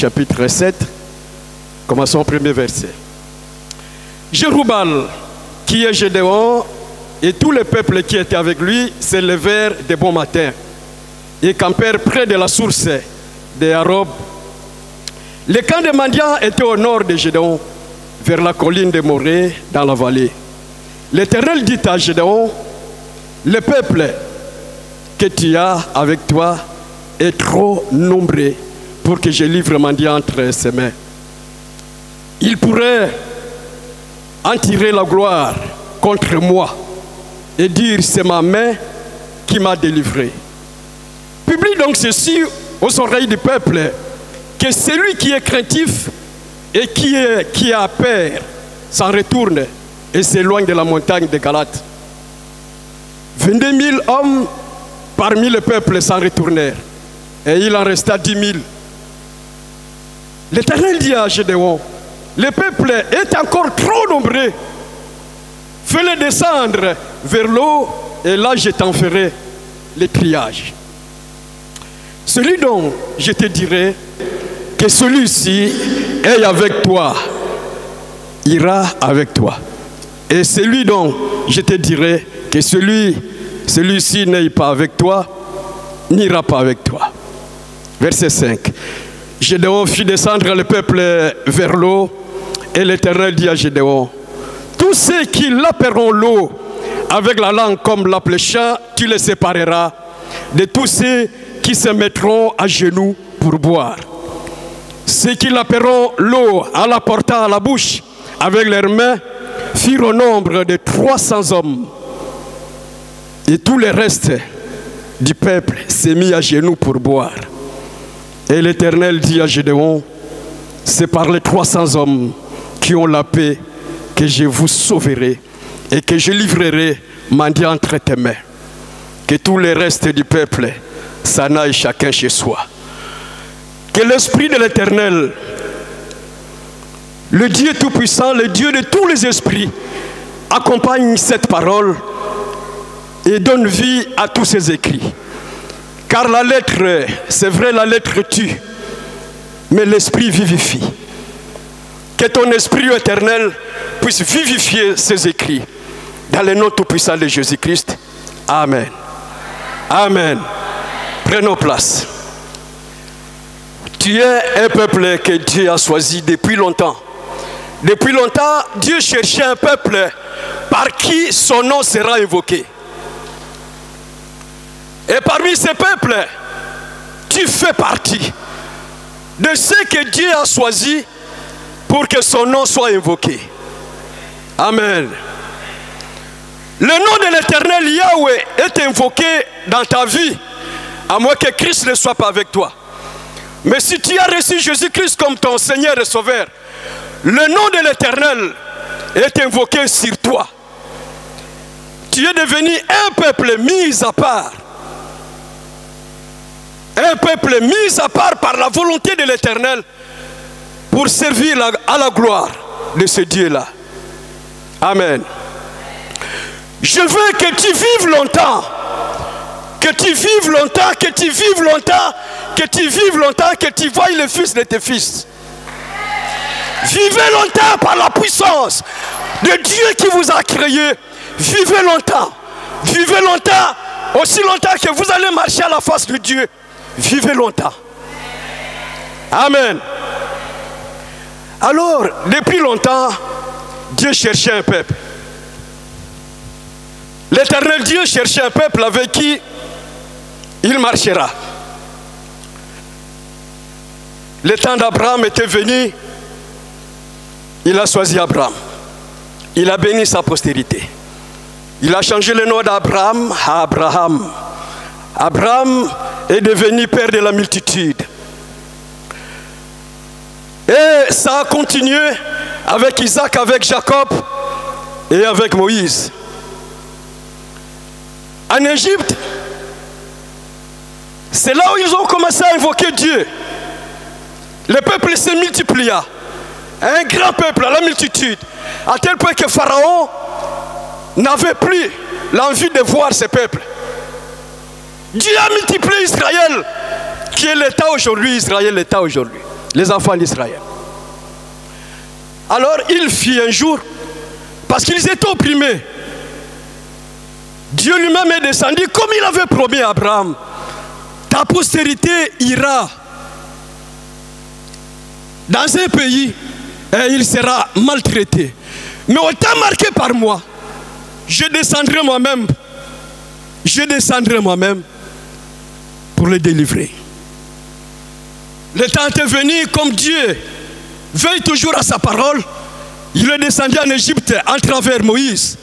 chapitre 7, commençons au premier verset. Jéroubal, qui est Gédéon, et tous les peuples qui étaient avec lui se levèrent de bon matin et campèrent près de la source des Arobes. Le camp de Madian était au nord de Gédéon, vers la colline de Morée, dans la vallée. L'Éternel dit à Gédéon, le peuple que tu as avec toi est trop nombreux pour que je livre Madian entre ses mains. Il pourrait en tirer la gloire contre moi et dire c'est ma main qui m'a délivré. Publie donc ceci aux oreilles du peuple, que celui qui est craintif et qui a peur s'en retourne et s'éloigne de la montagne de Galate. 22 000 hommes parmi le peuple s'en retournèrent et il en resta 10 000. L'Éternel dit à Gédéon, le peuple est encore trop nombreux. Fais-le descendre vers l'eau et là je t'en ferai le triage. Celui dont je te dirai que celui-ci est avec toi, ira avec toi. Et celui dont je te dirai que celui-ci n'est pas avec toi, n'ira pas avec toi. Verset 5. Gédéon fit descendre le peuple vers l'eau et l'Éternel dit à Gédéon, tous ceux qui laperont l'eau avec la langue comme la flécha, tu les sépareras de tous ceux qui se mettront à genoux pour boire. Ceux qui laperont l'eau en la portant à la bouche avec leurs mains firent au nombre de 300 hommes. Et tout le reste du peuple s'est mis à genoux pour boire. Et l'Éternel dit à Gédéon, c'est par les 300 hommes qui ont la paix que je vous sauverai et que je livrerai Madian entre tes mains. Que tout le reste du peuple s'en aille chacun chez soi. Que l'Esprit de l'Éternel, le Dieu Tout-Puissant, le Dieu de tous les esprits, accompagne cette parole et donne vie à tous ces écrits. Car la lettre, c'est vrai, la lettre tue, mais l'Esprit vivifie. Que ton Esprit éternel puisse vivifier ces écrits. Dans le nom tout-puissant de Jésus-Christ. Amen. Amen. Prenons place. Tu es un peuple que Dieu a choisi depuis longtemps. Depuis longtemps, Dieu cherchait un peuple par qui son nom sera évoqué. Et parmi ces peuples, tu fais partie de ceux que Dieu a choisis pour que son nom soit évoqué. Amen. Le nom de l'Éternel Yahweh est invoqué dans ta vie, à moins que Christ ne soit pas avec toi. Mais si tu as reçu Jésus-Christ comme ton Seigneur et Sauveur, le nom de l'Éternel est invoqué sur toi. Tu es devenu un peuple mis à part. Un peuple mis à part par la volonté de l'Éternel pour servir à la gloire de ce Dieu-là. Amen. Je veux que tu vives longtemps. Que tu vives longtemps, que tu vives longtemps, que tu vives longtemps, que tu voies le fils de tes fils. Vivez longtemps par la puissance de Dieu qui vous a créé. Vivez longtemps. Vivez longtemps, aussi longtemps que vous allez marcher à la face de Dieu. Vivez longtemps. Amen. Alors, depuis longtemps, Dieu cherchait un peuple. L'Éternel Dieu cherchait un peuple avec qui il marchera. Le temps d'Abraham était venu. Il a choisi Abraham. Il a béni sa postérité. Il a changé le nom d'Abraham à Abraham. Abraham est devenu père de la multitude. Et ça a continué avec Isaac, avec Jacob et avec Moïse. En Égypte, c'est là où ils ont commencé à invoquer Dieu. Le peuple se multiplia. Un grand peuple à la multitude. À tel point que Pharaon n'avait plus l'envie de voir ce peuple. Dieu a multiplié Israël, qui est l'État aujourd'hui, Israël l'État aujourd'hui. les enfants d'Israël. Alors il fit un jour, parce qu'ils étaient opprimés, Dieu lui-même est descendu comme il avait promis à Abraham. Ta postérité ira dans un pays et il sera maltraité. Mais autant marqué par moi, je descendrai moi-même pour le délivrer. Le temps est venu, comme Dieu veille toujours à sa parole, il est descendu en Égypte à travers Moïse.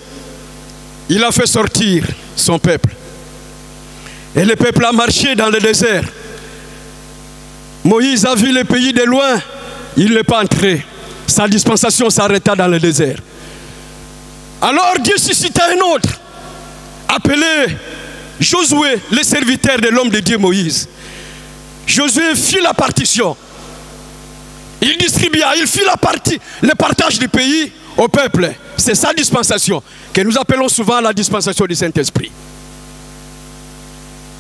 Il a fait sortir son peuple. Et le peuple a marché dans le désert. Moïse a vu le pays de loin, il n'est pas entré. Sa dispensation s'arrêta dans le désert. Alors Dieu suscita un autre, appelé Josué, le serviteur de l'homme de Dieu Moïse. Josué fit la partition. Il distribua, il fit le partage du pays au peuple. C'est sa dispensation, que nous appelons souvent la dispensation du Saint-Esprit.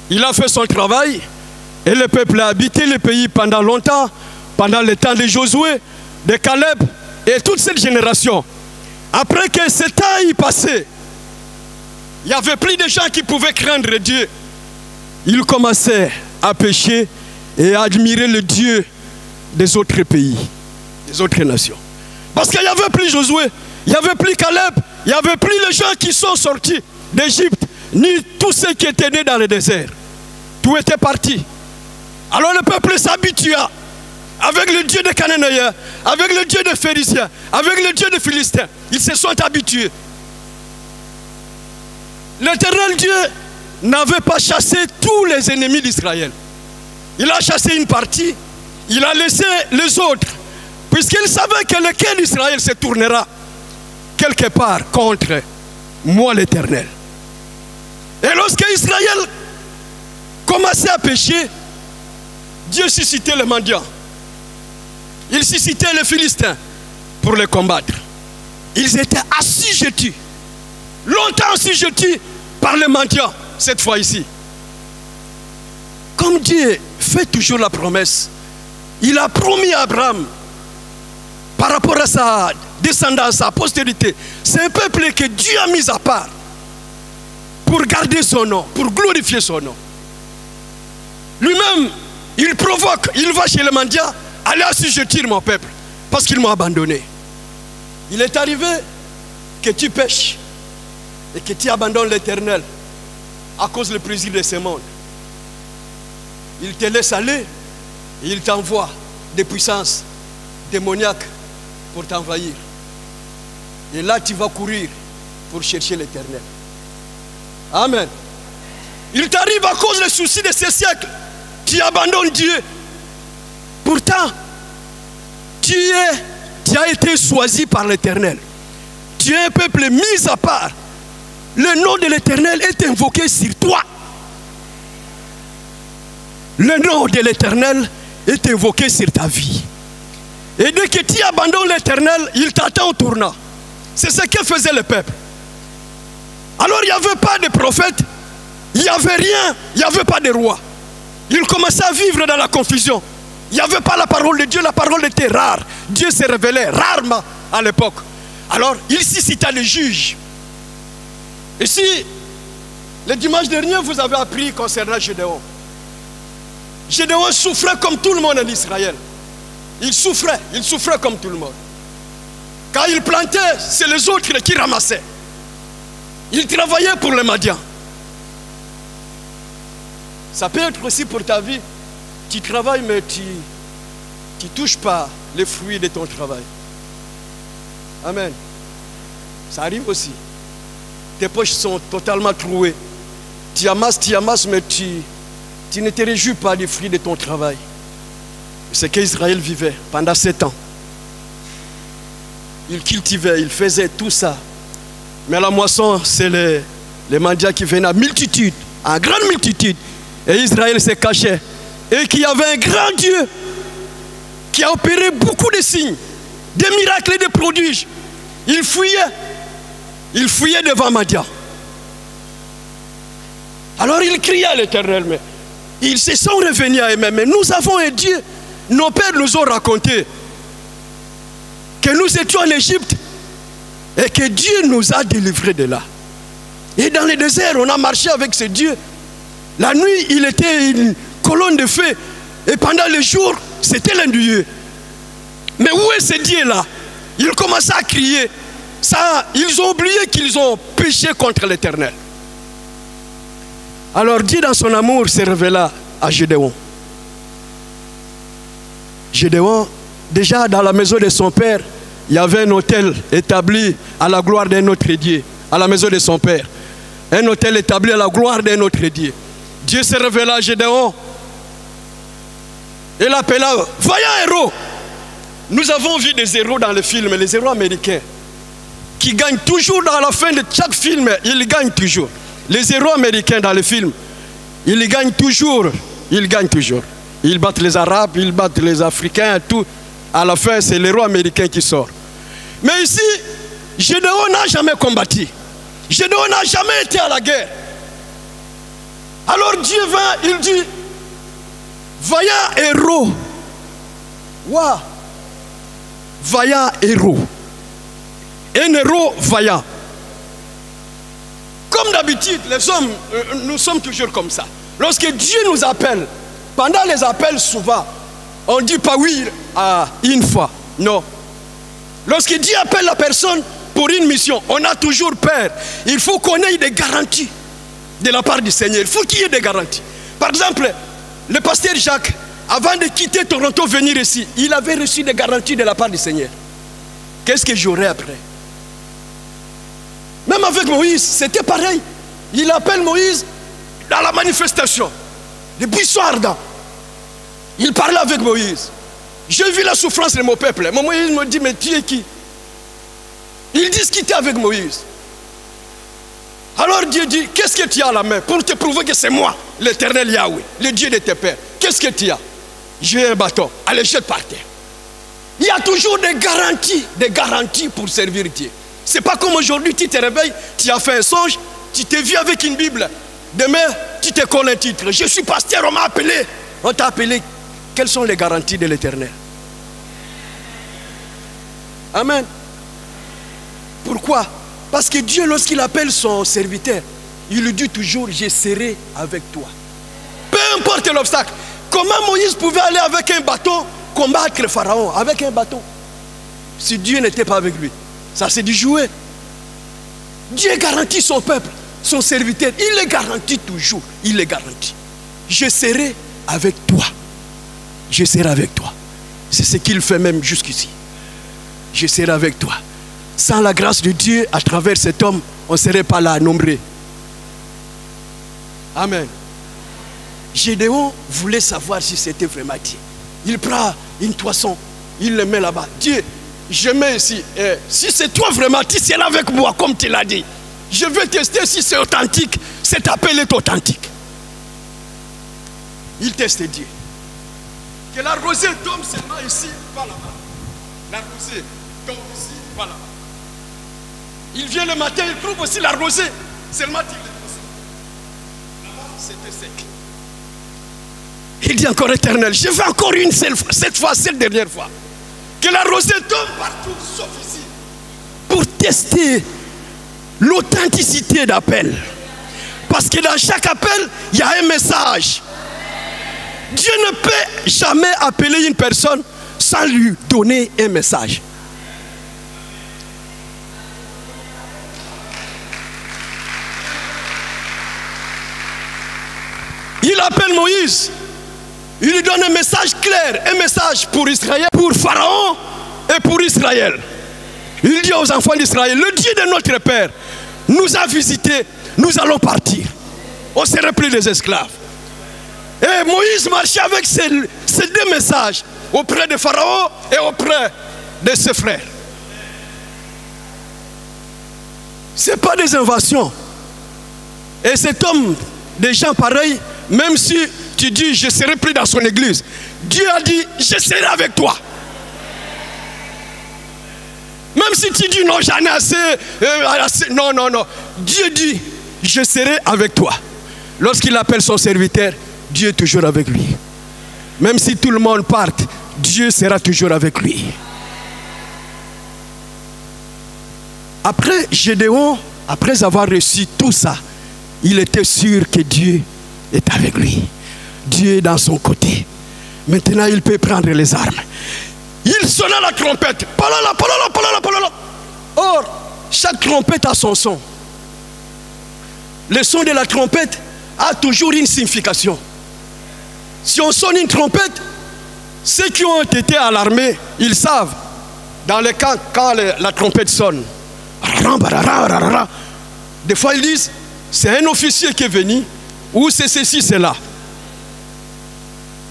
Il a fait son travail et le peuple a habité le pays pendant longtemps, pendant le temps de Josué, de Caleb et toute cette génération. Après que ce temps y passait, il n'y avait plus de gens qui pouvaient craindre Dieu. Ils commençaient à pécher et à admirer le Dieu des autres pays, des autres nations. Parce qu'il n'y avait plus Josué, il n'y avait plus Caleb, il n'y avait plus les gens qui sont sortis d'Égypte, ni tous ceux qui étaient nés dans le désert. Tout était parti. Alors le peuple s'habitua avec le Dieu des Cananéens, avec le Dieu des Phéniciens, avec le Dieu des Philistins. Ils se sont habitués. L'Éternel Dieu n'avait pas chassé tous les ennemis d'Israël. Il a chassé une partie, il a laissé les autres, puisqu'il savait que lequel d'Israël se tournera quelque part contre moi l'Éternel. Et lorsque Israël commençait à pécher, Dieu suscitait les mendiants. Il suscitait les Philistins pour les combattre. Ils étaient assujettis, longtemps assujettis par les mendiants, cette fois ici. Comme Dieu fait toujours la promesse, il a promis à Abraham, par rapport à sa descendance, sa postérité, c'est un peuple que Dieu a mis à part pour garder son nom, pour glorifier son nom. Lui-même, il provoque, il va chez les mendiants, allez assujettir mon peuple, parce qu'ils m'ont abandonné. Il est arrivé que tu pêches et que tu abandonnes l'Éternel à cause du plaisir de ce monde. Il te laisse aller et il t'envoie des puissances démoniaques pour t'envahir. Et là, tu vas courir pour chercher l'Éternel. Amen. Il t'arrive à cause des soucis de ces siècles. Tu abandonnes Dieu. Pourtant, tu as été choisi par l'Éternel. Tu es un peuple mis à part. Le nom de l'Éternel est invoqué sur toi. Le nom de l'Éternel est invoqué sur ta vie. Et dès que tu abandonnes l'Éternel, il t'attend au tournant. C'est ce que faisait le peuple. Alors il n'y avait pas de prophète, il n'y avait rien, il n'y avait pas de roi. Il commençait à vivre dans la confusion. Il n'y avait pas la parole de Dieu, la parole était rare. Dieu se révélait rarement à l'époque. Alors il suscita les juges. Et si, le dimanche dernier, vous avez appris concernant Gédéon. Gédéon souffrait comme tout le monde en Israël. Il souffrait comme tout le monde. Quand il plantait, c'est les autres qui ramassaient. Il travaillait pour les Madians. Ça peut être aussi pour ta vie. Tu travailles, mais tu ne touches pas les fruits de ton travail. Amen. Ça arrive aussi. Tes poches sont totalement trouées. Tu amasses, mais tu ne te réjouis pas des fruits de ton travail. C'est qu'Israël vivait pendant 7 ans. Il cultivait, il faisait tout ça. Mais la moisson, c'est les mendiants qui venaient à multitude, en grande multitude. Et Israël se cachait. Et qu'il y avait un grand Dieu qui a opéré beaucoup de signes, des miracles et des prodiges. Il fuyait devant Madian. Alors il criait à l'Éternel, mais ils se sont revenus à eux-mêmes. Mais nous avons un Dieu, nos pères nous ont raconté que nous étions en Égypte et que Dieu nous a délivrés de là. Et dans le désert, on a marché avec ce Dieu. La nuit, il était une colonne de feu. Et pendant le jour, c'était l'un Dieu. Mais où est ce Dieu-là? Ils commençaient à crier. Ça, ils ont oublié qu'ils ont péché contre l'Éternel. Alors Dieu, dans son amour, se révéla à Gédéon. Gédéon, déjà dans la maison de son père, il y avait un autel établi à la gloire d'un autre Dieu. À la maison de son père. Un autel établi à la gloire d'un autre Dieu. Dieu se révéla à Gédéon. Et l'appela, voyant héros. Nous avons vu des héros dans le film, les héros américains, qui gagnent toujours dans la fin de chaque film, ils gagnent toujours. Les héros américains dans le film, ils gagnent toujours, ils gagnent toujours. Ils battent les Arabes, ils battent les Africains, tout. À la fin, c'est l'héros américain qui sort. Mais ici, Gédéon n'a jamais combattu. Gédéon n'a jamais été à la guerre. Alors Dieu vint, il dit, vaillant héros. Waouh! Vaillant héros. Un héros vaillant. Comme d'habitude, les hommes, nous sommes toujours comme ça. Lorsque Dieu nous appelle, pendant les appels souvent, on ne dit pas oui à une fois. Non. Lorsque Dieu appelle la personne pour une mission, on a toujours peur. Il faut qu'on ait des garanties de la part du Seigneur. Il faut qu'il y ait des garanties. Par exemple, le pasteur Jacques, avant de quitter Toronto, venir ici, il avait reçu des garanties de la part du Seigneur. Qu'est-ce que j'aurai après? Même avec Moïse, c'était pareil. Il appelle Moïse dans la manifestation, des buissons ardents. Il parlait avec Moïse. J'ai vu la souffrance de mon peuple. Mon Moïse me dit, mais tu es qui? Il discutait avec Moïse. Alors Dieu dit, qu'est-ce que tu as à la main pour te prouver que c'est moi, l'Éternel Yahweh, le Dieu de tes pères. Qu'est-ce que tu as? J'ai un bâton. Allez, jette par terre. Il y a toujours des garanties pour servir Dieu. C'est pas comme aujourd'hui, tu te réveilles, tu as fait un songe, tu t'es vu avec une Bible. Demain, tu te colles un titre. Je suis pasteur, on m'a appelé. On t'a appelé. Quelles sont les garanties de l'Éternel? Amen. Pourquoi? Parce que Dieu, lorsqu'il appelle son serviteur, il lui dit toujours, je serai avec toi. Peu importe l'obstacle. Comment Moïse pouvait aller avec un bâton combattre le Pharaon? Avec un bâton. Si Dieu n'était pas avec lui, ça c'est du jouet. Dieu garantit son peuple, son serviteur. Il les garantit toujours. Il les garantit. Je serai avec toi. Je serai avec toi. C'est ce qu'il fait même jusqu'ici. Je serai avec toi. Sans la grâce de Dieu, à travers cet homme, on ne serait pas là nombreux. Amen. Gédéon voulait savoir si c'était vraiment Dieu. Il prend une toison, il le met là-bas. Dieu, je mets ici. Si c'est toi vraiment, tu seras avec moi, comme tu l'as dit. Je vais tester si c'est authentique. Cet appel est authentique. Il teste Dieu. Que la rosée tombe seulement ici, pas là-bas. La rosée tombe ici, pas là-bas. Il vient le matin, il trouve aussi la rosée. Seulement il est possible. Là-bas, c'était sec. Il dit encore Éternel, je veux encore une seule fois, cette dernière fois. Que la rosée tombe partout, sauf ici. Pour tester l'authenticité d'appel. Parce que dans chaque appel, il y a un message. Dieu ne peut jamais appeler une personne sans lui donner un message. Il appelle Moïse. Il lui donne un message clair, un message pour Israël, pour Pharaon et pour Israël. Il dit aux enfants d'Israël, le Dieu de notre Père nous a visités, nous allons partir. On ne serait plus des esclaves. Et Moïse marchait avec ces deux messages auprès de Pharaon et auprès de ses frères. Ce n'est pas des inventions. Et cet homme, des gens pareils, même si tu dis je ne serai plus dans son église, Dieu a dit je serai avec toi. Même si tu dis non, j'en ai assez, non, non, non. Dieu dit je serai avec toi. Lorsqu'il appelle son serviteur, Dieu est toujours avec lui. Même si tout le monde part, Dieu sera toujours avec lui. Après Gédéon, après avoir reçu tout ça, il était sûr que Dieu est avec lui. Dieu est dans son côté. Maintenant, il peut prendre les armes. Il sonna la trompette. Palala, palala, palala, palala. Or, chaque trompette a son son. Le son de la trompette a toujours une signification. Si on sonne une trompette, ceux qui ont été à l'armée, ils savent. Dans les camps, quand la trompette sonne, des fois ils disent, c'est un officier qui est venu, ou c'est ceci, c'est là.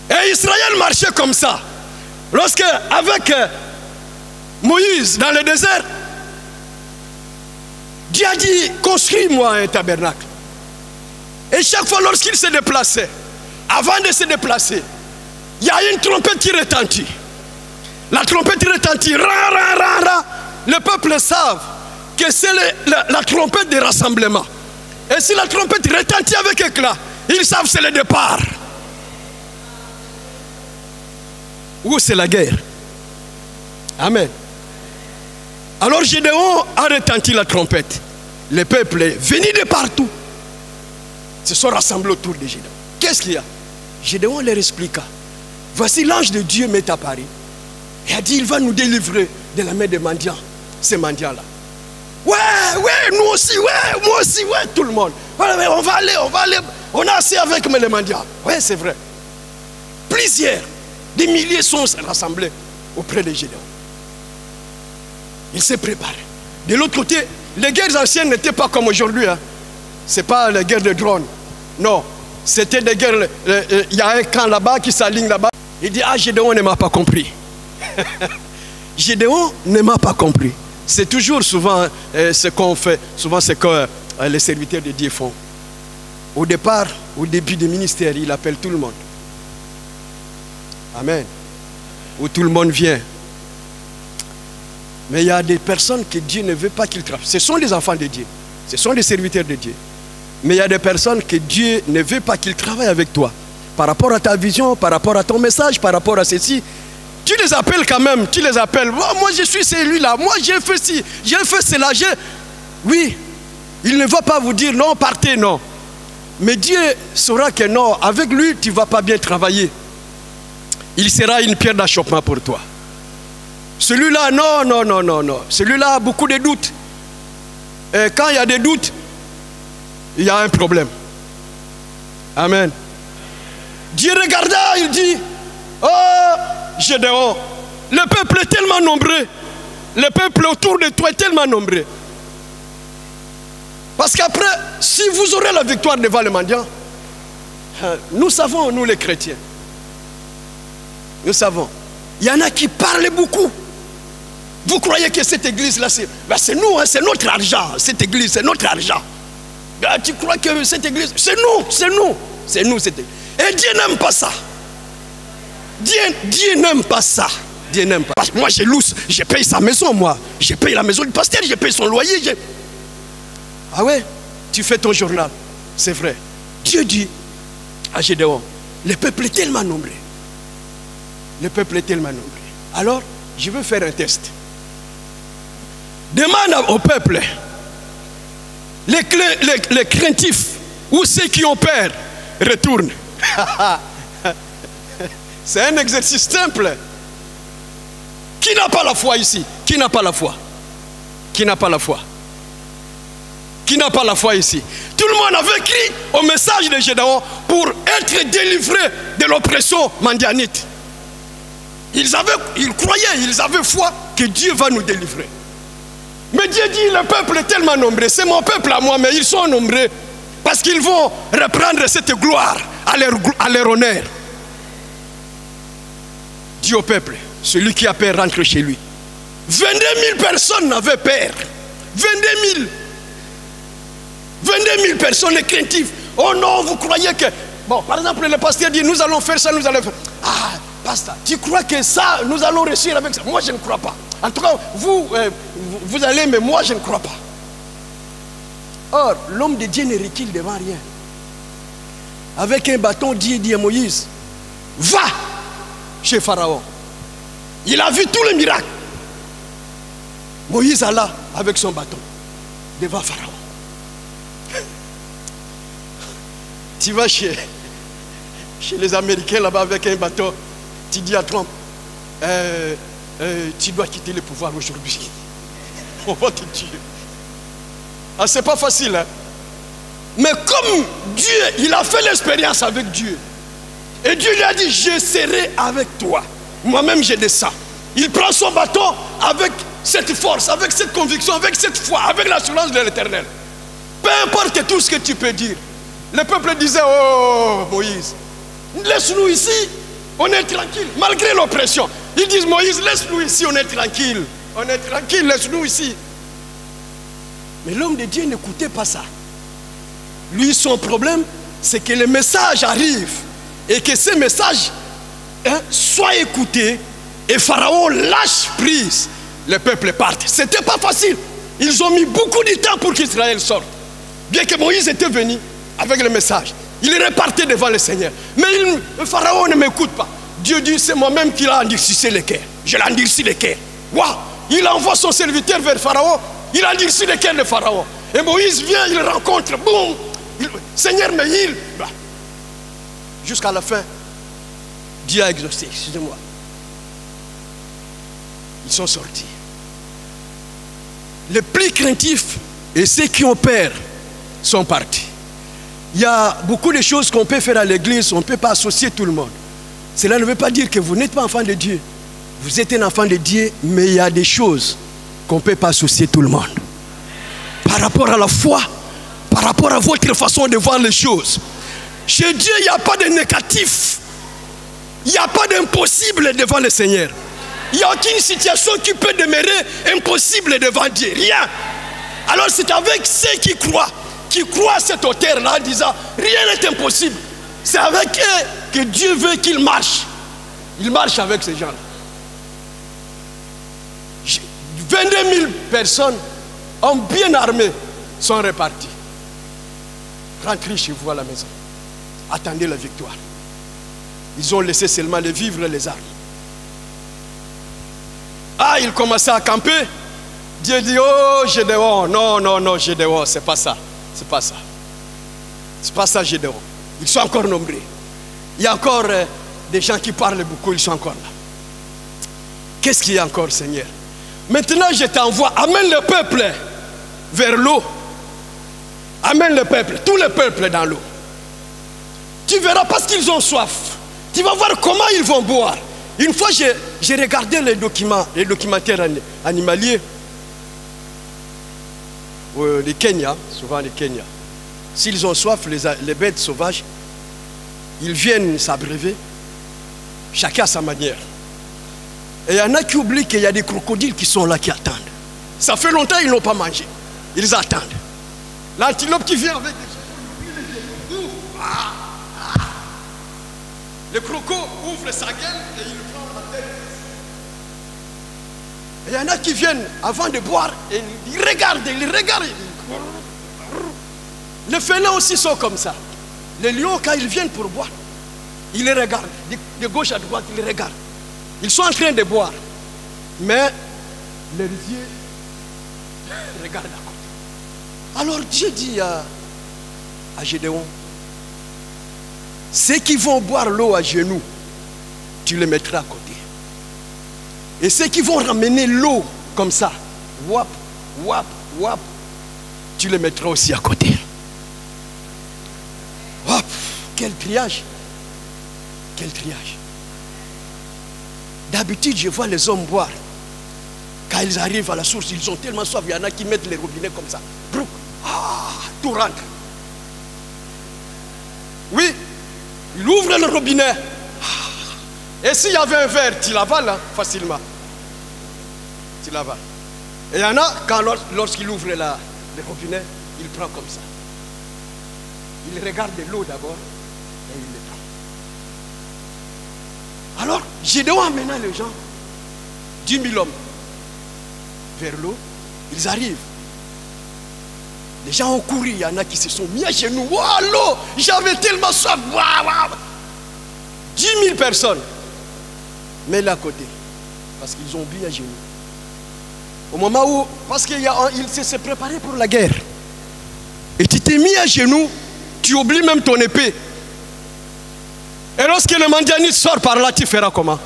Et Israël marchait comme ça. Lorsque, avec Moïse dans le désert, Dieu a dit, construis-moi un tabernacle. Et chaque fois lorsqu'il se déplaçait, avant de se déplacer, il y a une trompette qui retentit. La trompette retentit. Ra, ra, ra, ra. Le peuple savent que c'est la trompette des rassemblements. Et si la trompette retentit avec éclat, ils savent que c'est le départ. Ou c'est la guerre. Amen. Alors Gédéon a retenti la trompette. Le peuple est venu de partout. Se sont rassemblés autour de Gédéon. Qu'est-ce qu'il y a? Gédéon leur expliqua. Voici l'ange de Dieu m'est apparu. Et a dit, il va nous délivrer de la main des mendiants. Ces mendiants-là. Ouais, nous aussi, ouais, moi aussi, ouais, tout le monde. Ouais, on va aller. On a assez avec les mendiants. Ouais, c'est vrai. Plusieurs, des milliers sont rassemblés auprès de Gédéon. Il s'est préparé. De l'autre côté, les guerres anciennes n'étaient pas comme aujourd'hui. Hein. Ce n'est pas les guerres de drones. Non. C'était des guerres. Il y a un camp là-bas qui s'aligne là-bas. Il dit, ah, Gédéon ne m'a pas compris. Gédéon ne m'a pas compris. C'est toujours souvent ce qu'on fait. Souvent, c'est que les serviteurs de Dieu font. Au départ, au début du ministère, il appelle tout le monde. Amen. Où tout le monde vient. Mais il y a des personnes que Dieu ne veut pas qu'ils travaillent. Ce sont des enfants de Dieu. Ce sont des serviteurs de Dieu. Mais il y a des personnes que Dieu ne veut pas qu'ils travaillent avec toi. Par rapport à ta vision, par rapport à ton message, par rapport à ceci. Tu les appelles quand même. Tu les appelles. Oh, moi je suis celui-là. Moi j'ai fait ci. J'ai fait cela. Oui. Il ne va pas vous dire non, partez, non. Mais Dieu saura que non. Avec lui, tu ne vas pas bien travailler. Il sera une pierre d'achoppement pour toi. Celui-là, non. Celui-là a beaucoup de doutes. Et quand il y a des doutes, il y a un problème. Amen. Dieu regarda, il dit, oh, Gédéon, le peuple est tellement nombreux. Le peuple autour de toi est tellement nombreux. Parce qu'après, si vous aurez la victoire devant les mendiants, nous savons, nous les chrétiens, nous savons, il y en a qui parlent beaucoup. Vous croyez que cette église-là, c'est nous, hein, c'est notre argent. Cette église, c'est notre argent. Tu crois que cette église, c'est nous, cette église. Et Dieu n'aime pas ça. Dieu n'aime pas ça. Dieu n'aime pas. Parce que moi, je paye sa maison, moi. Je paye la maison du pasteur, je paye son loyer. Ah ouais, tu fais ton journal. C'est vrai. Dieu dit à Gédéon, le peuple est tellement nombreux. Le peuple est tellement nombreux. Alors, je veux faire un test. Demande au peuple, les craintifs ou ceux qui ont peur, retournent. C'est un exercice simple. Qui n'a pas la foi ici? Qui n'a pas la foi? Qui n'a pas la foi? Qui n'a pas la foi ici? Tout le monde avait crié au message de Gédéon pour être délivré de l'oppression mendianite. Ils croyaient, ils avaient foi que Dieu va nous délivrer. Mais Dieu dit, le peuple est tellement nombreux, c'est mon peuple à moi, mais ils sont nombreux parce qu'ils vont reprendre cette gloire à leur honneur. Dis au peuple, celui qui a peur rentre chez lui. 22 000 personnes n'avaient peur. 22 000 personnes les craintives. Oh non, vous croyez que... Bon, par exemple, le pasteur dit, nous allons faire ça, nous allons faire... Ah, pasteur, tu crois que ça, nous allons réussir avec ça? Moi, je ne crois pas. En tout cas, vous allez, mais moi, je ne crois pas. Or, l'homme de Dieu ne recule devant rien. Avec un bâton, Dieu dit à Moïse, va chez Pharaon. Il a vu tous les miracles. Moïse alla avec son bâton devant Pharaon. Tu vas chez les Américains là-bas avec un bâton, tu dis à Trump, tu dois quitter le pouvoir aujourd'hui. On va te tuer. Ah, c'est pas facile, hein? Mais comme Dieu, il a fait l'expérience avec Dieu. Et Dieu lui a dit, je serai avec toi. Moi-même, je descends. Il prend son bâton avec cette force, avec cette conviction, avec cette foi, avec l'assurance de l'Éternel. Peu importe tout ce que tu peux dire. Le peuple disait, oh Moïse, laisse-nous ici, on est tranquille, malgré l'oppression. Ils disent, Moïse, laisse-nous ici, on est tranquille. On est tranquille, laisse-nous ici. Mais l'homme de Dieu n'écoutait pas ça. Lui, son problème, c'est que le message arrive et que ce message soit écouté et Pharaon lâche prise. Le peuple part. C'était pas facile. Ils ont mis beaucoup de temps pour qu'Israël sorte. Bien que Moïse était venu avec le message, il repartait devant le Seigneur. Mais le Pharaon ne m'écoute pas. Dieu dit, c'est moi-même qui l'ai endurci le cœur. Je l'ai endurci le cœur. Waouh! Il envoie son serviteur vers Pharaon. Il a endurci le cœur de Pharaon. Et Moïse vient, il rencontre, boum! Seigneur, mais il... Jusqu'à la fin, Dieu a exaucé, excusez-moi. Ils sont sortis. Les plus craintifs et ceux qui ont peur sont partis. Il y a beaucoup de choses qu'on peut faire à l'église, on ne peut pas associer tout le monde. Cela ne veut pas dire que vous n'êtes pas enfant de Dieu. Vous êtes un enfant de Dieu, mais il y a des choses qu'on ne peut pas associer tout le monde. Par rapport à la foi, par rapport à votre façon de voir les choses. Chez Dieu, il n'y a pas de négatif. Il n'y a pas d'impossible devant le Seigneur. Il n'y a aucune situation qui peut demeurer impossible devant Dieu. Rien. Alors c'est avec ceux qui croient à cet auteur-là en disant rien n'est impossible. C'est avec eux que Dieu veut qu'ils marchent. Il marche avec ces gens-là. 22 000 personnes, hommes bien armés, sont repartis. Rentrez chez vous à la maison. Attendez la victoire. Ils ont laissé seulement les vivres et les armes. Ah, ils commençaient à camper. Dieu dit, oh Gédéon, non, Gédéon, c'est pas ça. C'est pas ça. C'est pas ça, Gédéon. Ils sont encore nombreux. Il y a encore des gens qui parlent beaucoup, ils sont encore là. Qu'est-ce qu'il y a encore, Seigneur? Maintenant, je t'envoie, amène le peuple vers l'eau. Amène le peuple, tout le peuple dans l'eau. Tu verras parce qu'ils ont soif. Tu vas voir comment ils vont boire. Une fois, j'ai regardé les documentaires animaliers. Les Kenya, souvent les Kenya. S'ils ont soif, les bêtes sauvages, ils viennent s'abreuver, chacun à sa manière. Et il y en a qui oublient qu'il y a des crocodiles qui sont là, qui attendent. Ça fait longtemps qu'ils n'ont pas mangé. Ils attendent. L'antilope qui vient avec le croco ouvre sa gueule et il prend la tête. Et il y en a qui viennent avant de boire et ils regardent. Les félins aussi sont comme ça. Les lions, quand ils viennent pour boire, ils les regardent. De gauche à droite, ils les regardent. Ils sont en train de boire. Mais les yeux regardent à côté. Alors Dieu dit à Gédéon, ceux qui vont boire l'eau à genoux, tu les mettras à côté. Et ceux qui vont ramener l'eau comme ça, wap, wap, wap, tu les mettras aussi à côté. Wap, quel triage. Quel triage. D'habitude, je vois les hommes boire. Quand ils arrivent à la source, ils ont tellement soif. Il y en a qui mettent les robinets comme ça. Tout rentre. Oui, il ouvre le robinet. Et s'il y avait un verre, tu l'avales facilement. Tu l'avales. Et il y en a, lorsqu'il ouvre le robinet, il prend comme ça. Il regarde l'eau d'abord et il le prend. Alors, Gédéon amena les gens, 10 000 hommes, vers l'eau. Ils arrivent. Les gens ont couru, il y en a qui se sont mis à genoux. Waouh, l'eau, j'avais tellement soif. Waouh, waouh. 10 000 personnes. Mets-les à côté. Parce qu'ils ont bu à genoux. Au moment où, parce qu'il s'est préparé pour la guerre. Et tu t'es mis à genoux, tu oublies même ton épée. Et lorsque le mendianite sort par là, tu feras comment?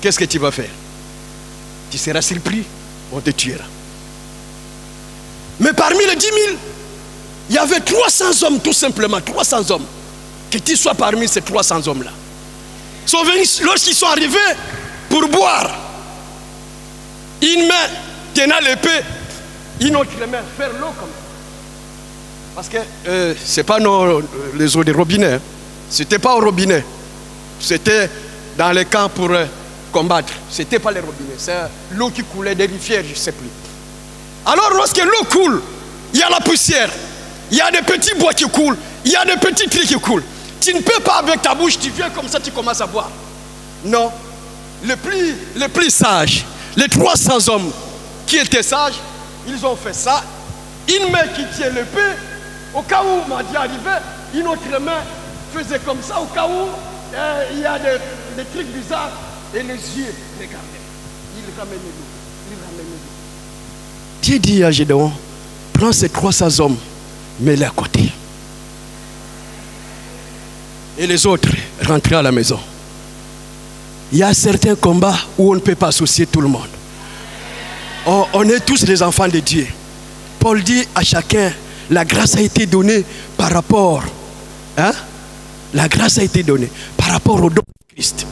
Qu'est-ce que tu vas faire? Tu seras surpris, on te tuera. Mais parmi les 10 000, il y avait 300 hommes, tout simplement, 300 hommes. Que tu sois parmi ces 300 hommes-là. Ils sont venus, lorsqu'ils sont arrivés pour boire, une main tenant l'épée, une autre main faire l'eau comme ça. Parce que ce n'est pas les eaux des robinets. Hein. Ce n'était pas au robinet. C'était dans les camps pour combattre. Ce n'était pas les robinets. C'est l'eau qui coulait des rivières, je ne sais plus. Alors lorsque l'eau coule, il y a la poussière. Il y a des petits bois qui coulent. Il y a des petits tris qui coulent. Tu ne peux pas avec ta bouche, tu viens comme ça, tu commences à boire. Non. Les plus sages, les 300 hommes qui étaient sages, ils ont fait ça. Une main qui tient l'épée, au cas où Madi arrivait, une autre main faisait comme ça, au cas où il y a des trucs bizarres. Et les yeux regardaient. Ils ramenaient l'eau. Ils ramenaient l'eau. Dieu dit à Gédéon, prends ces 300 hommes, mets-les à côté. Et les autres rentraient à la maison. Il y a certains combats où on ne peut pas associer tout le monde. On est tous des enfants de Dieu. Paul dit à chacun, la grâce a été donnée par rapport. Hein? La grâce a été donnée par rapport au don de Christ.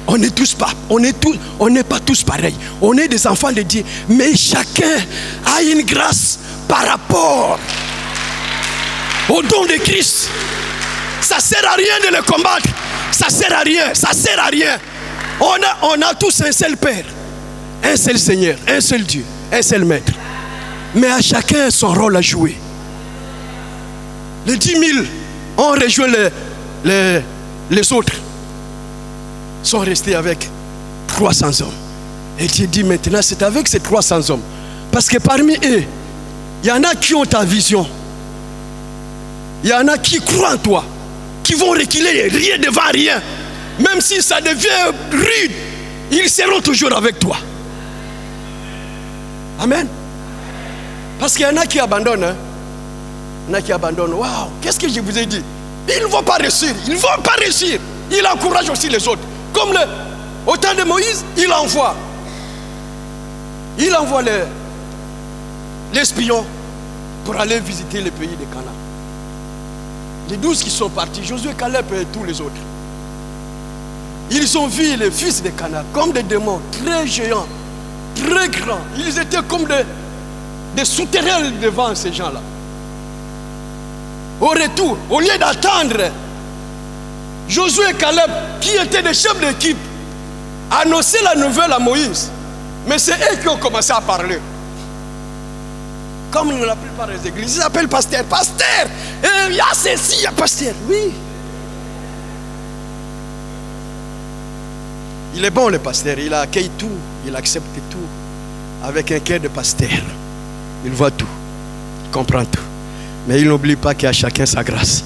On n'est pas tous pareils. On est des enfants de Dieu. Mais chacun a une grâce par rapport au don de Christ. Ça ne sert à rien de le combattre. Ça ne sert à rien. Ça ne sert à rien. On a tous un seul Père. Un seul Seigneur. Un seul Dieu. Un seul Maître. Mais à chacun son rôle à jouer. Les 10 000 ont rejoint les autres. Sont restés avec 300 hommes. Et Dieu dit maintenant, c'est avec ces 300 hommes. Parce que parmi eux, il y en a qui ont ta vision. Il y en a qui croient en toi. Qui vont reculer rien devant rien. Même si ça devient rude, ils seront toujours avec toi. Amen. Parce qu'il y en a qui abandonnent. Hein. Il y en a qui abandonnent. Waouh, qu'est-ce que je vous ai dit? Ils ne vont pas réussir. Ils ne vont pas réussir. Il encourage aussi les autres. Comme au temps de Moïse, il envoie les espions pour aller visiter le pays de Canaan. Les 12 qui sont partis, Josué, Caleb et tous les autres. Ils ont vu les fils de Canaan comme des démons très géants, très grands. Ils étaient comme des souterrains devant ces gens-là. Au retour, au lieu d'attendre Josué et Caleb, qui étaient des chefs d'équipe, annoncer la nouvelle à Moïse. Mais c'est eux qui ont commencé à parler. Comme la plupart des églises, ils appellent pasteur. Pasteur, il y a ceci, il y a pasteur. Oui. Il est bon le pasteur, il accueille tout, il accepte tout. Avec un cœur de pasteur. Il voit tout, il comprend tout. Mais il n'oublie pas qu'il y a chacun sa grâce.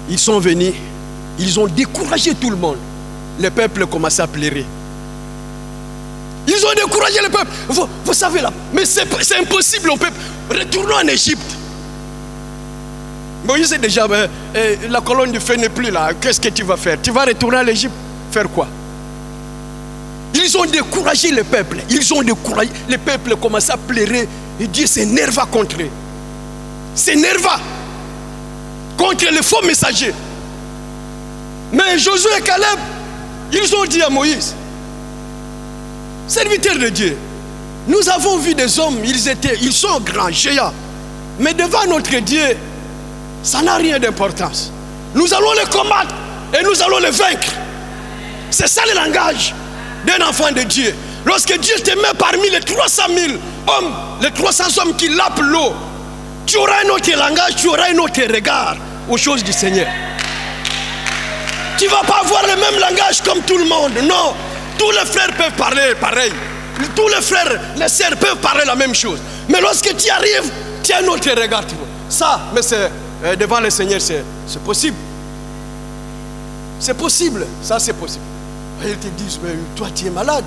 Ils sont venus, ils ont découragé tout le monde. Le peuple commençait à pleurer. Ils ont découragé le peuple. Vous savez là, mais c'est impossible au peuple. Retournons en Égypte. Moïse est déjà, la colonne de feu n'est plus là. Qu'est-ce que tu vas faire? Tu vas retourner à l'Égypte, faire quoi? Ils ont découragé le peuple. Ils ont découragé. Le peuple commençait à pleurer. Et Dieu s'énerva contre eux. S'énerva contre les faux messagers. Mais Josué et Caleb, ils ont dit à Moïse, serviteur de Dieu, nous avons vu des hommes, ils sont grands, géants. Mais devant notre Dieu, ça n'a rien d'importance. Nous allons les combattre et nous allons les vaincre. C'est ça le langage d'un enfant de Dieu. Lorsque Dieu te met parmi les 300 000 hommes, les 300 hommes qui lapent l'eau, tu auras un autre langage, tu auras un autre regard aux choses du Seigneur. Tu ne vas pas avoir le même langage comme tout le monde. Non, tous les frères peuvent parler pareil. Tous les frères, les sœurs peuvent parler la même chose. Mais lorsque tu arrives, tu as un autre regard. Ça, mais c'est devant le Seigneur, c'est possible. C'est possible, ça c'est possible. Et ils te disent, mais toi tu es malade.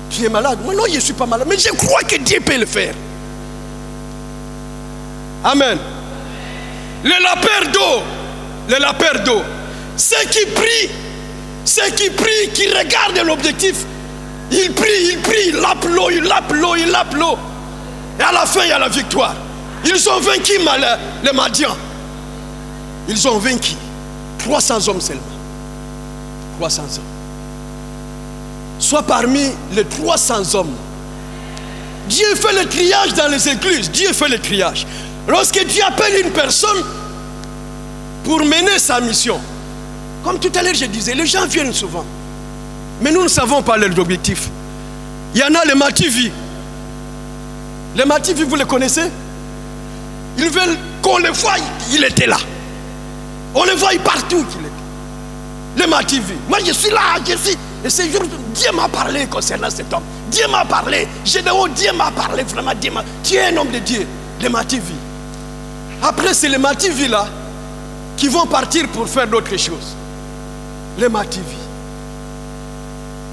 Tu es malade. Moi non, je ne suis pas malade, mais je crois que Dieu peut le faire. Amen. Le lapin d'eau. Ceux qui prient, qui regardent l'objectif, ils prient, il lappe l'eau. Et à la fin, il y a la victoire. Ils ont vaincu les Madians. Ils ont vaincu 300 hommes seulement. 300 hommes. Soit parmi les 300 hommes. Dieu fait le triage dans les églises. Dieu fait le triage. Lorsque Dieu appelle une personne pour mener sa mission, comme tout à l'heure je disais, les gens viennent souvent. Mais nous ne savons pas leur objectif. Il y en a les Mativi. Les Mativi, vous les connaissez? Ils veulent qu'on les voie, il était là. On les voit partout qu'il était. Les Mativi. Moi je suis là, et ce jour, Dieu m'a parlé concernant cet homme. Dieu m'a parlé. Dieu m'a parlé, vraiment, tu es un homme de Dieu. Les Mativi. Après, c'est les Mativi là qui vont partir pour faire d'autres choses. Les Mativi.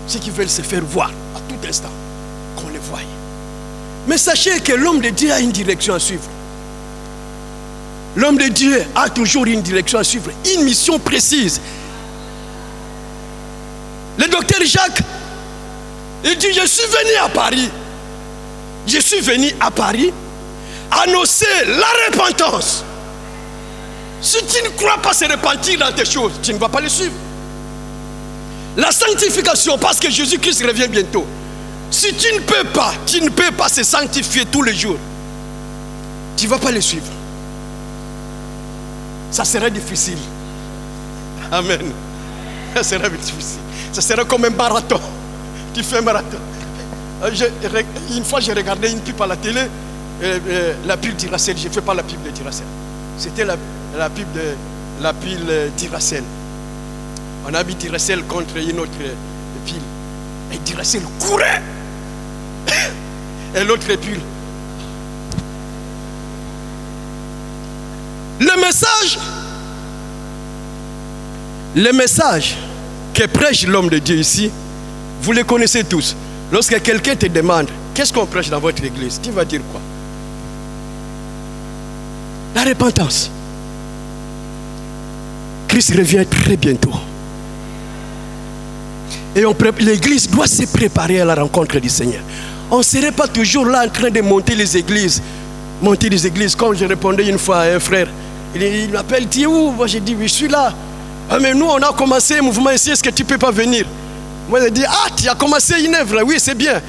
Ceux qui veulent se faire voir à tout instant, qu'on les voie. Mais sachez que l'homme de Dieu a une direction à suivre. L'homme de Dieu a toujours une direction à suivre, une mission précise. Le docteur Jacques, il dit, je suis venu à Paris. Je suis venu à Paris annoncer la repentance. Si tu ne crois pas se repentir dans tes choses, tu ne vas pas le suivre. La sanctification, parce que Jésus-Christ revient bientôt. Si tu ne peux pas se sanctifier tous les jours, tu ne vas pas le suivre. Ça sera difficile. Amen. Ça sera difficile. Ça sera comme un marathon. Tu fais un marathon. Une fois, j'ai regardé une pub à la télé, la pile Duracell. Je ne fais pas la pub de Duracell. C'était la pile Duracell. On a mis Duracell contre une autre pile. Et Duracell courait. Et l'autre pile. Le message que prêche l'homme de Dieu ici, vous le connaissez tous. Lorsque quelqu'un te demande, qu'est-ce qu'on prêche dans votre église? Tu vas dire quoi? La repentance. Christ revient très bientôt. Et l'église doit se préparer à la rencontre du Seigneur. On ne serait pas toujours là en train de monter les églises. Monter les églises, comme je répondais une fois à un frère. Il m'appelle, tu es où? Moi j'ai dit, oui, je suis là. Ah, mais nous, on a commencé un mouvement ici, est-ce que tu ne peux pas venir? Moi j'ai dit, ah, tu as commencé une œuvre, oui, c'est bien.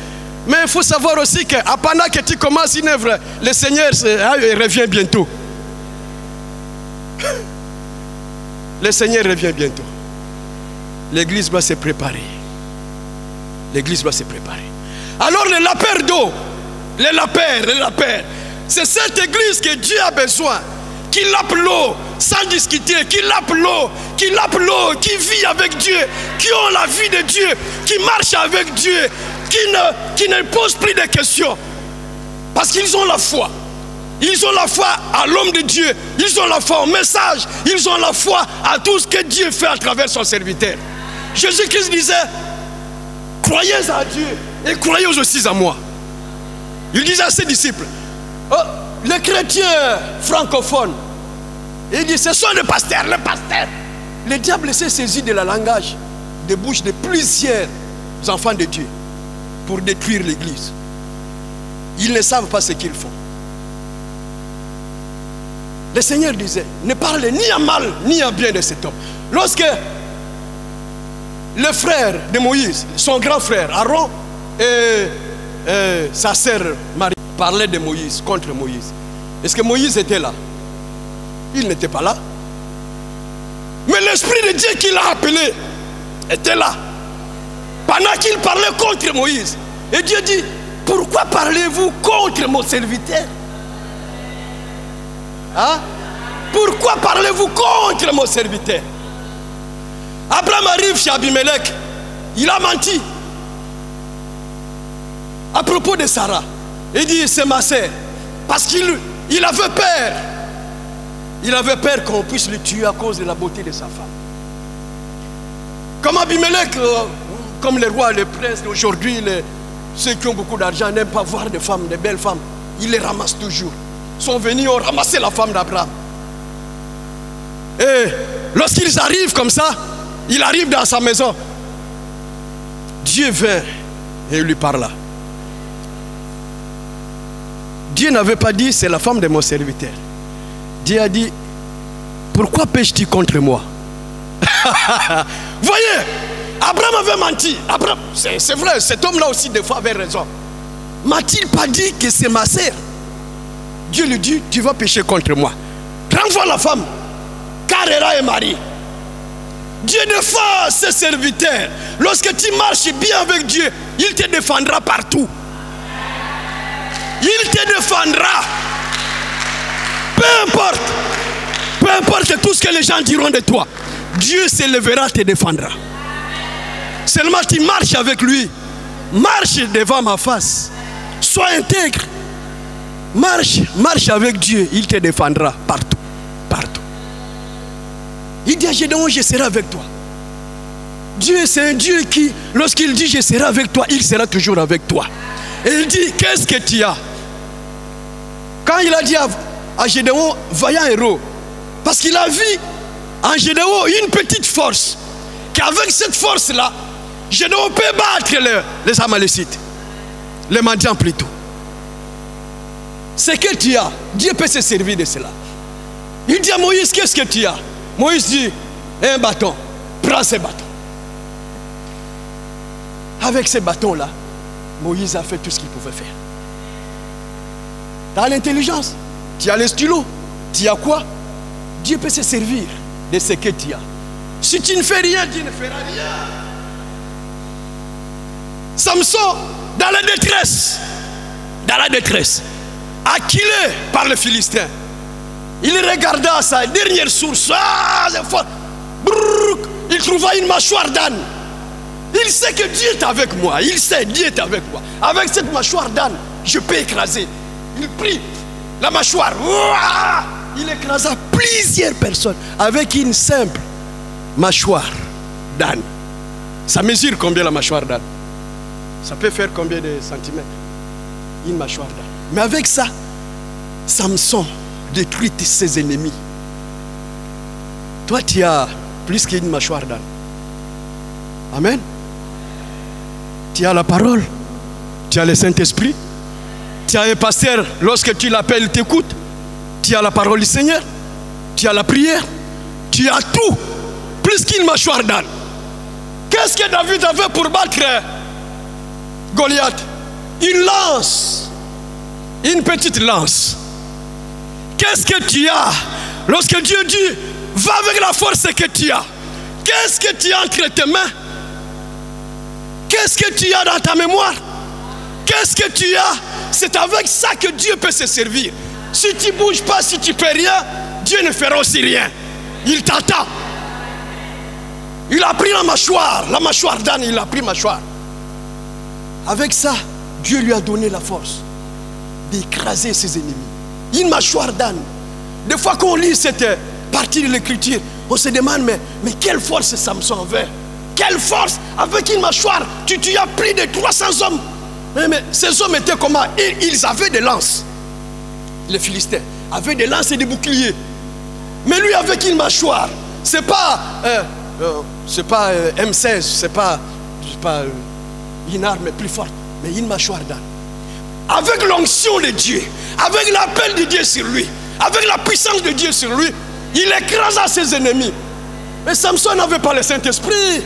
Mais il faut savoir aussi que pendant que tu commences une œuvre, le Seigneur revient bientôt. Le Seigneur revient bientôt. L'église doit se préparer. L'église doit se préparer. Alors le lapin d'eau, le lapin, c'est cette église que Dieu a besoin, qui lappe l'eau sans discuter, qui lappe l'eau, qui vit avec Dieu, qui ont la vie de Dieu, qui marche avec Dieu, qui ne pose plus de questions. Parce qu'ils ont la foi. Ils ont la foi à l'homme de Dieu. Ils ont la foi au message. Ils ont la foi à tout ce que Dieu fait à travers son serviteur. Jésus-Christ disait, croyez à Dieu et croyez aussi à moi. Il disait à ses disciples, les chrétiens francophones, il dit, ce sont les pasteurs. Le diable s'est saisi de la langage, des bouches de plusieurs enfants de Dieu pour détruire l'église. Ils ne savent pas ce qu'ils font. Le Seigneur disait, ne parlez ni à mal ni à bien de cet homme. Lorsque le frère de Moïse, son grand frère Aaron et sa sœur Marie parlaient de Moïse, contre Moïse, est-ce que Moïse était là? Il n'était pas là. Mais l'Esprit de Dieu qui l'a appelé était là. Pendant qu'il parlait contre Moïse. Et Dieu dit, pourquoi parlez-vous contre mon serviteur? Hein? Pourquoi parlez-vous contre mon serviteur? Abraham arrive chez Abimelech. Il a menti. À propos de Sarah. Il dit, c'est ma sœur. Parce qu'il avait peur. Il avait peur qu'on puisse le tuer à cause de la beauté de sa femme. Comme Abimelech, comme les rois, les princes d'aujourd'hui, ceux qui ont beaucoup d'argent n'aiment pas voir des femmes, des belles femmes. Ils les ramassent toujours. Ils sont venus, ils ont ramassé la femme d'Abraham. Et lorsqu'ils arrivent comme ça, il arrive dans sa maison. Dieu vint et il lui parla. Dieu n'avait pas dit c'est la femme de mon serviteur. Dieu a dit pourquoi pêches-tu contre moi? Voyez, Abraham avait menti. C'est vrai, cet homme-là aussi des fois avait raison. M'a-t-il pas dit que c'est ma sœur? Dieu lui dit tu vas pécher contre moi. Renvoie la femme, car elle est mariée. Dieu défend ses serviteurs. Lorsque tu marches bien avec Dieu, il te défendra partout. Il te défendra. Peu importe tout ce que les gens diront de toi, Dieu s'élèvera, te défendra. Seulement tu marches avec lui. Marche devant ma face. Sois intègre. Marche avec Dieu, il te défendra partout. Partout. Il dit à Gédéon, je serai avec toi. Dieu, c'est un Dieu qui, lorsqu'il dit je serai avec toi, il sera toujours avec toi. Et il dit, qu'est-ce que tu as? Quand il a dit à Gédéon, vaillant héros, parce qu'il a vu en Gédéon une petite force, qu'avec cette force-là, Gédéon peut battre les Amalécites, les Madians plutôt. C'est que tu as. Dieu peut se servir de cela. Il dit à Moïse, qu'est-ce que tu as? Moïse dit, un bâton, prends ce bâton. Avec ce bâton-là, Moïse a fait tout ce qu'il pouvait faire. Tu as l'intelligence, tu as le stylo, tu as quoi? Dieu peut se servir de ce que tu as. Si tu ne fais rien, Dieu ne fera rien. Samson, dans la détresse, acculé par le Philistin, il regarda sa dernière source. Il trouva une mâchoire d'âne. Il sait que Dieu est avec moi. Il sait, Dieu est avec moi. Avec cette mâchoire d'âne, je peux écraser. Il prit la mâchoire. Il écrasa plusieurs personnes avec une simple mâchoire d'âne. Ça mesure combien la mâchoire d'âne? Ça peut faire combien de centimètres? Une mâchoire d'âne. Mais avec ça, Samson détruit ses ennemis. Toi, tu as plus qu'une mâchoire d'âne. Amen. Tu as la parole. Tu as le Saint-Esprit. Tu as un pasteur, lorsque tu l'appelles, il t'écoute. Tu as la parole du Seigneur. Tu as la prière. Tu as tout. Plus qu'une mâchoire d'âne. Qu'est-ce que David avait pour battre Goliath? Une lance. Une petite lance. Qu'est-ce que tu as? Lorsque Dieu dit, va avec la force que tu as. Qu'est-ce que tu as entre tes mains? Qu'est-ce que tu as dans ta mémoire? Qu'est-ce que tu as? C'est avec ça que Dieu peut se servir. Si tu ne bouges pas, si tu ne fais rien, Dieu ne fera aussi rien. Il t'attend. Il a pris la mâchoire d'âne, il a pris la mâchoire. Avec ça, Dieu lui a donné la force d'écraser ses ennemis. Une mâchoire d'âne. Des fois qu'on lit cette partie de l'écriture, on se demande, mais quelle force Samson avait? Quelle force? Avec une mâchoire, tu as pris de 300 hommes. Mais ces hommes étaient comment? Ils avaient des lances. Les Philistins avaient des lances et des boucliers. Mais lui, avec une mâchoire, c'est pas M16, c'est pas une arme plus forte, mais une mâchoire d'âne. Avec l'onction de Dieu, avec l'appel de Dieu sur lui, avec la puissance de Dieu sur lui, il écrasa ses ennemis. Mais Samson n'avait pas le Saint-Esprit.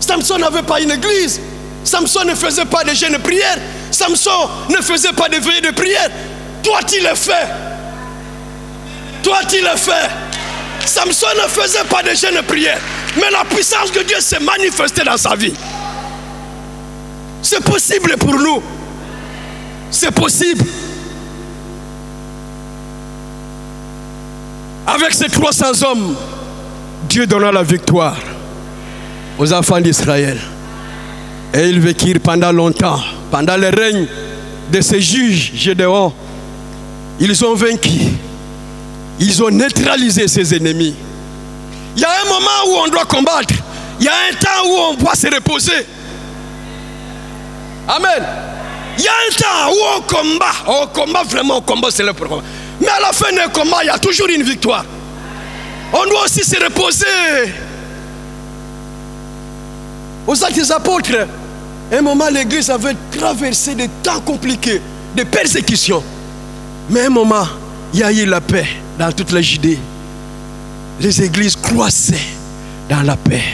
Samson n'avait pas une église. Samson ne faisait pas de jeûnes de prière. Samson ne faisait pas de veillées de prière. Toi, tu le fais. Toi, tu le fais. Samson ne faisait pas de jeûnes de prière. Mais la puissance de Dieu s'est manifestée dans sa vie. C'est possible pour nous. C'est possible. Avec ces 300 hommes, Dieu donna la victoire aux enfants d'Israël. Et ils vécurent pendant longtemps, pendant le règne de ces juges Gédéon. Ils ont vaincu. Ils ont neutralisé ses ennemis. Il y a un moment où on doit combattre. il y a un temps où on doit se reposer. Amen. Il y a un temps où on combat vraiment, on combat, c'est le problème. Mais à la fin d'un combat, il y a toujours une victoire. On doit aussi se reposer. Aux Actes des Apôtres, à un moment, l'église avait traversé des temps compliqués, des persécutions. Mais à un moment, il y a eu la paix dans toute la Judée. Les églises croissaient dans la paix.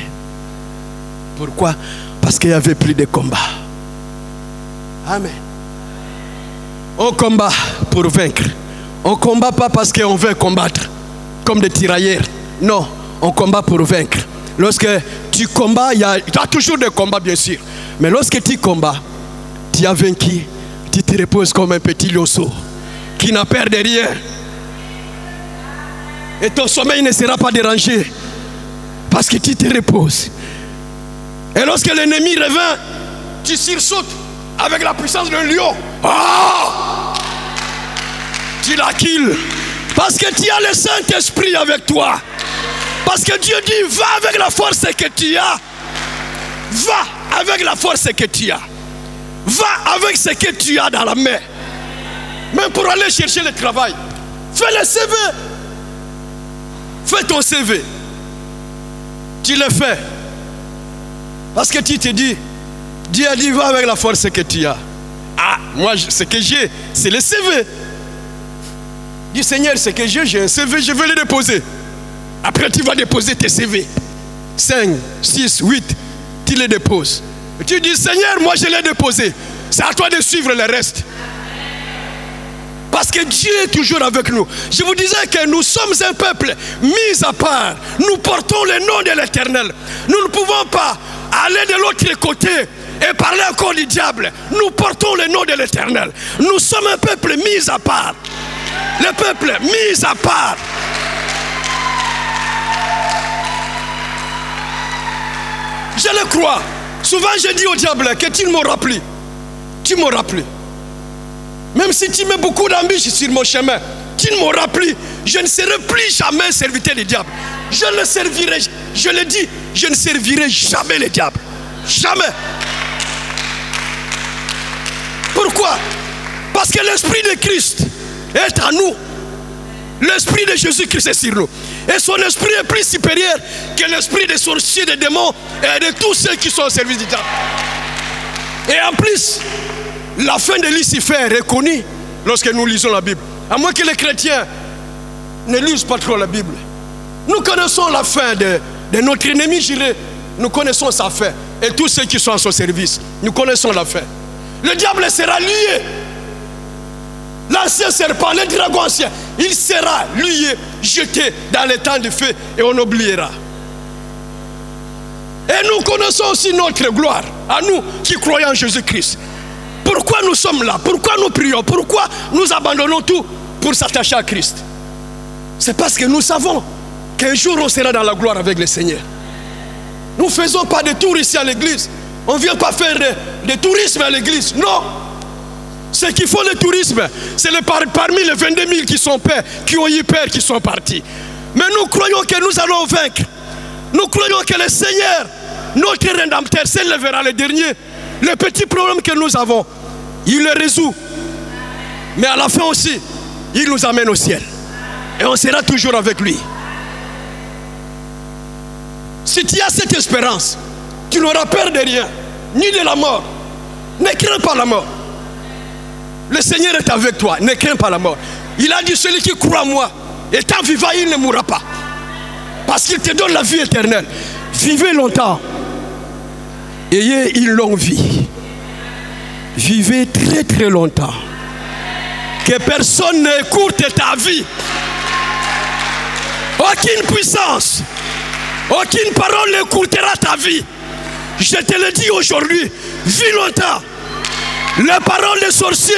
Pourquoi? Parce qu'il n'y avait plus de combat. Amen. On combat pour vaincre. On ne combat pas parce qu'on veut combattre comme des tirailleurs. Non, on combat pour vaincre. Lorsque tu combats, il y a toujours des combats bien sûr. Mais lorsque tu combats, tu as vaincu, tu te reposes comme un petit lionceau qui n'a peur de rien. Et ton sommeil ne sera pas dérangé parce que tu te reposes. Et lorsque l'ennemi revient, tu sursautes avec la puissance d'un lion. Oh! Tu la kills. Parce que tu as le Saint-Esprit avec toi. Parce que Dieu dit, va avec la force que tu as. Va avec la force que tu as. Va avec ce que tu as dans la main. Même pour aller chercher le travail. Fais le CV. Fais ton CV. Tu le fais. Parce que tu te dis, Dieu a dit, va avec la force que tu as. Ah, moi, ce que j'ai, c'est le CV. Dis, Seigneur, ce que j'ai un CV, je vais le déposer. Après, tu vas déposer tes CV. 5, 6, 8, tu les déposes. Et tu dis, Seigneur, moi, je l'ai déposé. C'est à toi de suivre le reste. Parce que Dieu est toujours avec nous. Je vous disais que nous sommes un peuple mis à part. Nous portons le nom de l'Éternel. Nous ne pouvons pas aller de l'autre côté et parler encore du diable. Nous portons le nom de l'Éternel. Nous sommes un peuple mis à part. Le peuple mis à part. Je le crois. Souvent je dis au diable que tu ne m'auras plus. Tu ne m'auras plus. Même si tu mets beaucoup d'ambition sur mon chemin, tu ne m'auras plus. Je ne serai plus jamais serviteur du diable. Je le servirai, je le dis, je ne servirai jamais le diable. Jamais. Pourquoi? Parce que l'Esprit de Christ est en nous. L'Esprit de Jésus-Christ est sur nous. Et son esprit est plus supérieur que l'esprit des sorciers, des démons et de tous ceux qui sont au service du diable. Et en plus, la fin de Lucifer est reconnue lorsque nous lisons la Bible. À moins que les chrétiens ne lisent pas trop la Bible. Nous connaissons la fin de notre ennemi juré. Nous connaissons sa fin. Et tous ceux qui sont à son service, nous connaissons la fin. Le diable sera lié. L'ancien serpent, le dragon ancien, il sera lié, jeté dans les temps de feu et on oubliera. Et nous connaissons aussi notre gloire, à nous qui croyons en Jésus-Christ. Pourquoi nous sommes là? Pourquoi nous prions? Pourquoi nous abandonnons tout pour s'attacher à Christ? C'est parce que nous savons qu'un jour on sera dans la gloire avec le Seigneur. Nous ne faisons pas de tours ici à l'église. On ne vient pas faire de tourisme à l'église. Non. Ceux qui font le tourisme, c'est parmi les 22 000 qui ont eu peur, qui sont partis. Mais nous croyons que nous allons vaincre. Nous croyons que le Seigneur, notre Rédempteur, s'élèvera le dernier. Le petit problème que nous avons, il le résout. Mais à la fin aussi, il nous amène au ciel. Et on sera toujours avec lui. Si tu as cette espérance, tu n'auras peur de rien, ni de la mort. Ne crains pas la mort. Le Seigneur est avec toi, ne crains pas la mort. Il a dit, celui qui croit en moi, étant vivant, il ne mourra pas. Parce qu'il te donne la vie éternelle. Vivez longtemps. Ayez une longue vie. Vivez très très longtemps. Que personne n'écoute ta vie. Aucune puissance, aucune parole n'écoutera ta vie. Je te le dis aujourd'hui, vis longtemps. Les paroles des sorciers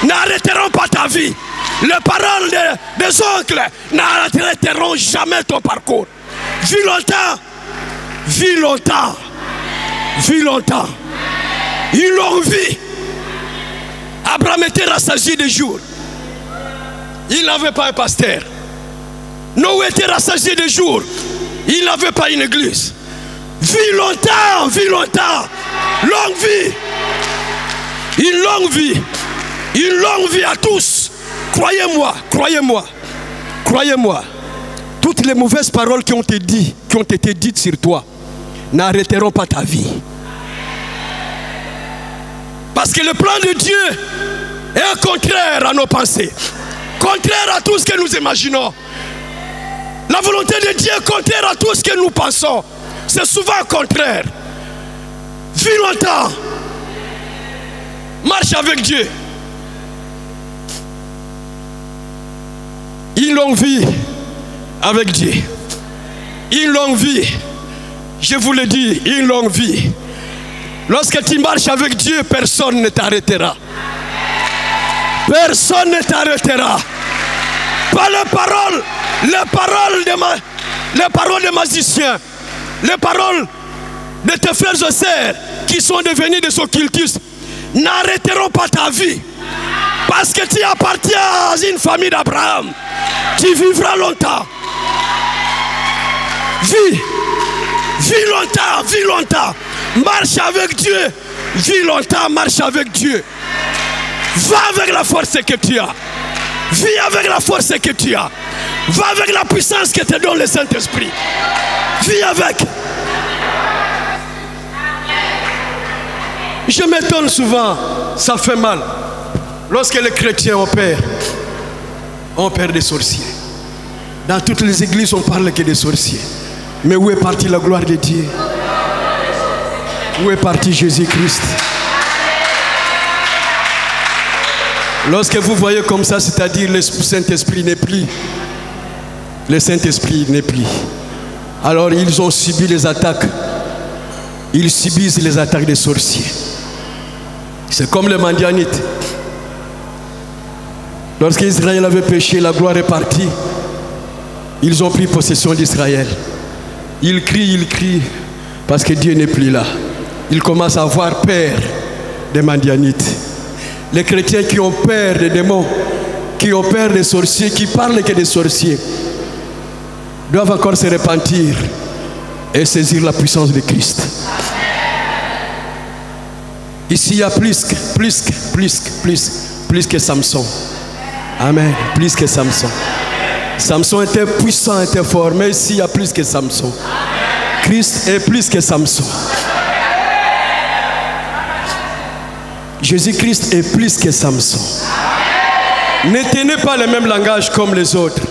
n'arrêteront pas ta vie. Les paroles des oncles n'arrêteront jamais ton parcours. Vis longtemps. Vis longtemps. Vis longtemps. Une longue vie. Abraham était rassasié de jours. Il n'avait pas un pasteur. Noé était rassasié de jours. Il n'avait pas une église. Vis longtemps, vis longtemps. Longue vie. Une longue vie. Une longue vie à tous. Croyez-moi, croyez-moi, croyez-moi. Toutes les mauvaises paroles qui ont été dites sur toi n'arrêteront pas ta vie. Parce que le plan de Dieu est contraire à nos pensées. Contraire à tout ce que nous imaginons. La volonté de Dieu est contraire à tout ce que nous pensons. C'est souvent contraire. Vis longtemps. Marche avec Dieu. Une longue vie avec Dieu. Une longue vie. Je vous le dis, une longue vie. Lorsque tu marches avec Dieu, personne ne t'arrêtera. Personne ne t'arrêtera. Pas les paroles des magiciens, les paroles de tes frères et sœurs qui sont devenus des occultistes n'arrêteront pas ta vie. Parce que tu appartiens à une famille d'Abraham. Tu vivras longtemps. Vis longtemps, vis longtemps. Marche avec Dieu. Vis longtemps, marche avec Dieu. Va avec la force que tu as. Vis avec la force que tu as. Va avec la puissance que te donne le Saint-Esprit. Vis avec. Je m'étonne souvent, ça fait mal. Lorsque les chrétiens opèrent des sorciers. Dans toutes les églises, on parle que des sorciers. Mais où est partie la gloire de Dieu? Où est parti Jésus-Christ? Lorsque vous voyez comme ça, c'est-à-dire le Saint-Esprit n'est plus. Le Saint-Esprit n'est plus. Alors ils ont subi les attaques. Ils subissent les attaques des sorciers. C'est comme les Madianites. Lorsqu'Israël avait péché, la gloire est partie. Ils ont pris possession d'Israël. Ils crient, parce que Dieu n'est plus là. Ils commencent à avoir peur des Madianites. Les chrétiens qui ont peur des démons, qui ont peur des sorciers, qui parlent que des sorciers, doivent encore se repentir et saisir la puissance de Christ. Ici, il y a plus que Samson. Amen. Plus que Samson. Samson était puissant, était fort, mais ici, il y a plus que Samson. Christ est plus que Samson. Jésus-Christ est plus que Samson. Ne tenez pas le même langage comme les autres.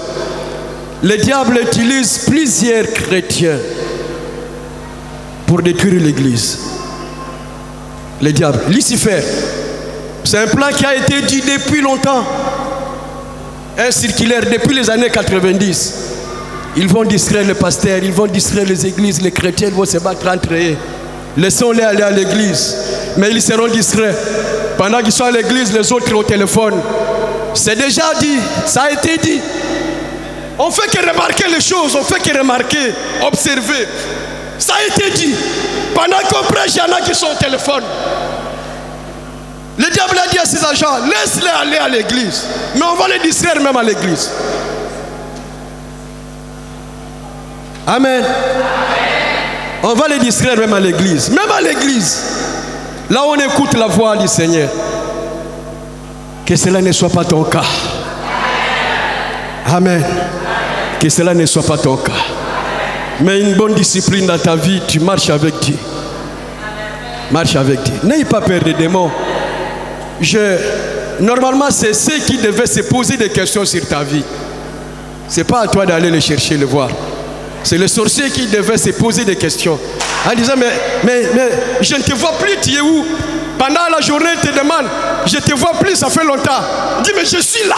Le diable utilise plusieurs chrétiens pour détruire l'église. Le diable, Lucifer, c'est un plan qui a été dit depuis longtemps. Un circulaire depuis les années 90. Ils vont distraire les pasteurs, ils vont distraire les églises, les chrétiens vont se battre entre eux. Laissons-les aller à l'église. Mais ils seront distraits. Pendant qu'ils sont à l'église, les autres au téléphone. C'est déjà dit, ça a été dit. On fait que remarquer les choses, on fait que remarquer, observer. Ça a été dit. Pendant qu'on prêche, il y en a qui sont au téléphone. Le diable a dit à ses agents, laisse-les aller à l'église. Mais on va les distraire même à l'église. Amen. On va les distraire même à l'église. Même à l'église. Là où on écoute la voix du Seigneur. Que cela ne soit pas ton cas. Amen. Que cela ne soit pas ton cas. Mais une bonne discipline dans ta vie, tu marches avec Dieu. Marche avec Dieu. N'ayez pas peur des démons. Normalement, c'est ceux qui devaient se poser des questions sur ta vie. Ce n'est pas à toi d'aller les chercher, le voir. C'est le sorcier qui devait se poser des questions. En disant, mais je ne te vois plus, tu es où? Pendant la journée, il te demande, je ne te vois plus, ça fait longtemps. Il dit, mais je suis là.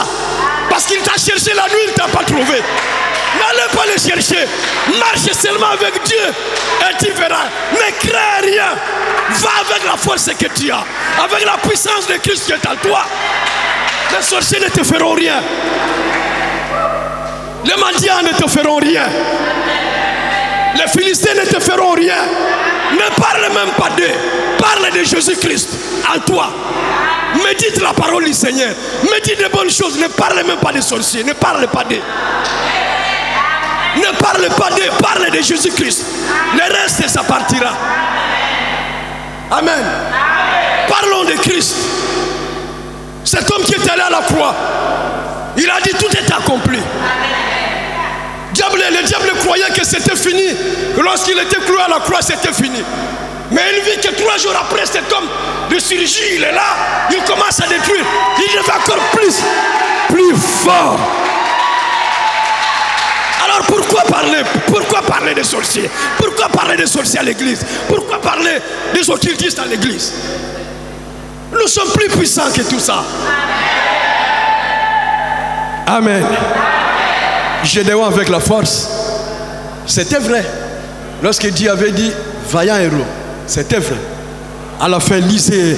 Parce qu'il t'a cherché la nuit, il ne t'a pas trouvé. N'allez pas les chercher. Marche seulement avec Dieu et tu verras. Ne crains rien. Va avec la force que tu as. Avec la puissance de Christ qui est en toi. Les sorciers ne te feront rien. Les mendiants ne te feront rien. Les Philistins ne te feront rien. Ne parle même pas d'eux. Parle de Jésus-Christ en toi. Médite la parole du Seigneur. Médite de bonnes choses. Ne parle même pas des sorciers. Ne parle pas d'eux. Ne parle pas d'eux, parle de Jésus-Christ. Le reste, ça partira. Amen. Parlons de Christ. Cet homme qui est allé à la croix, il a dit tout est accompli. Le diable croyait que c'était fini. Lorsqu'il était cloué à la croix, c'était fini. Mais il vit que 3 jours après, cet homme de chirurgie, il est là, il commence à détruire. Il devient encore plus fort. Alors pourquoi parler des sorciers? Pourquoi parler des sorciers à l'église? Pourquoi parler des occultistes à l'église? Nous sommes plus puissants que tout ça. Amen. Gédéon avec la force, c'était vrai. Lorsque Dieu avait dit vaillant héros, c'était vrai. À la fin, lisez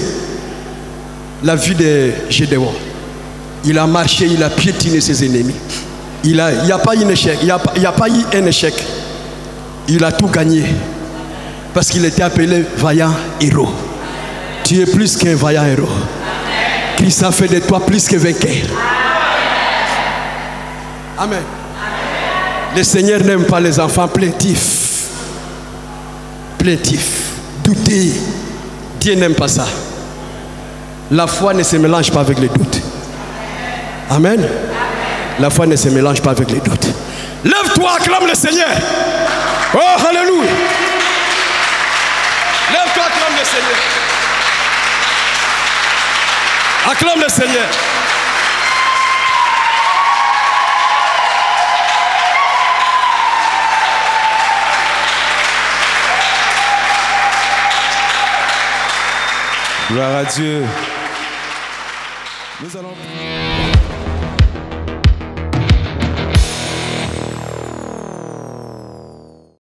la vie de Gédéon. Il a marché, il a piétiné ses ennemis. Il n'y a pas eu un échec. Il n'y a pas eu un échec. Il a tout gagné. Parce qu'il était appelé vaillant héros. Tu es plus qu'un vaillant héros. Christ a fait de toi plus que vainqueur. Amen. Le Seigneur n'aime pas les enfants plaintifs. Plaintifs. Douter. Dieu n'aime pas ça. La foi ne se mélange pas avec les doutes. Amen. La foi ne se mélange pas avec les doutes. Lève-toi, acclame le Seigneur. Oh, alléluia. Lève-toi, acclame le Seigneur. Acclame le Seigneur. Gloire à Dieu. Nous allons...